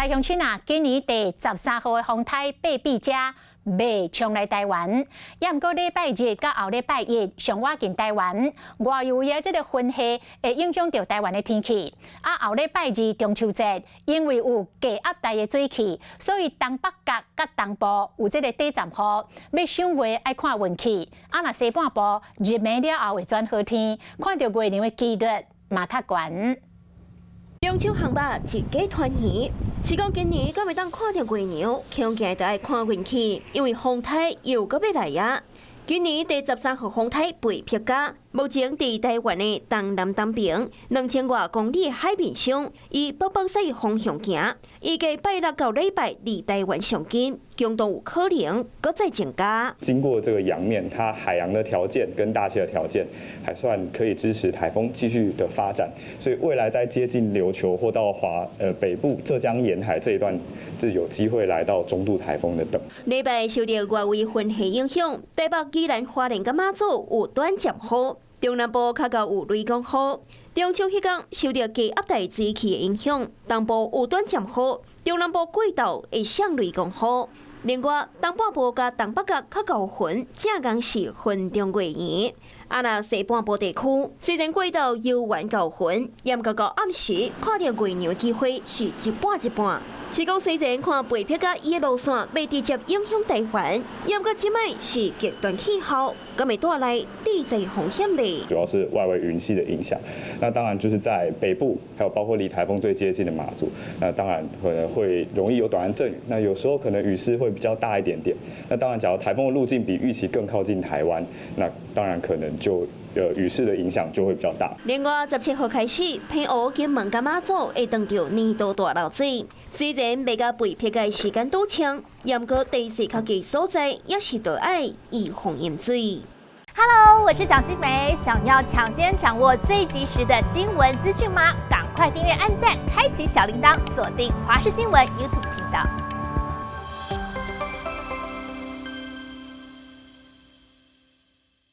台乡村啊，今年第13号的风台8比者未冲来台湾，也毋过礼拜日甲后礼拜一上挖进台湾，外有也即个分系会影响到台湾的天气。后礼拜二中秋节，因为有低压带的水汽，所以东北角甲东部有即个短暂雨，要赏月爱看运气。若西半部日暝了后会转好天，看到月亮的几率嘛较悬。中秋航班一家团圆，是讲今年敢会当看到月亮，恐惊就爱看运气，因为风台又搁要来呀。今年第13号风台8匹甲，目前伫台湾的东南东边2000多公里的海面上，以北北西方向行，预计拜六到礼拜离台湾上近，强度有可能搁再增加。经过这个洋面，它海洋的条件跟大气的条件还算可以支持台风继续的发展，所以未来在接近琉球或到北部浙江沿海这一段，是有机会来到中度台风的等。礼拜受到外围云系影响，台北、宜兰、花莲、甲马祖有短暂雨，中南部较到有雷公雨。中秋迄天受到低压带水汽的影响，东部有短暂雨，中南部轨道会上雷公雨。另外，东半部甲东北角较高云，正讲是云中月圆。若西半部地区，虽然轨道遥远高云，严格到暗时看到月亮的机会是一半一半。是讲虽然看8匹甲伊的路线未直接影响台湾，严格即摆是极端气候，敢会带来地震风险嘞。主要是外围云系的影响，那当然就是在北部，还有包括离台风最接近的马祖，那当然可能会容易有短暂阵雨，那有时候可能雨势会比较大一点点。那当然，假如台风的路径比预期更靠近台湾，那当然可能就雨势的影响就会比较大。另外，17号开始，澎湖、金门、甲马祖会当到年度大漏水。虽然未甲8匹的时间堵枪，也毋过地势较低所在也是要爱预防淹水。Hello， 我是蒋欣梅。想要抢先掌握最及时的新闻资讯吗？赶快订阅、按赞、开启小铃铛，锁定华视新闻 YouTube 频道。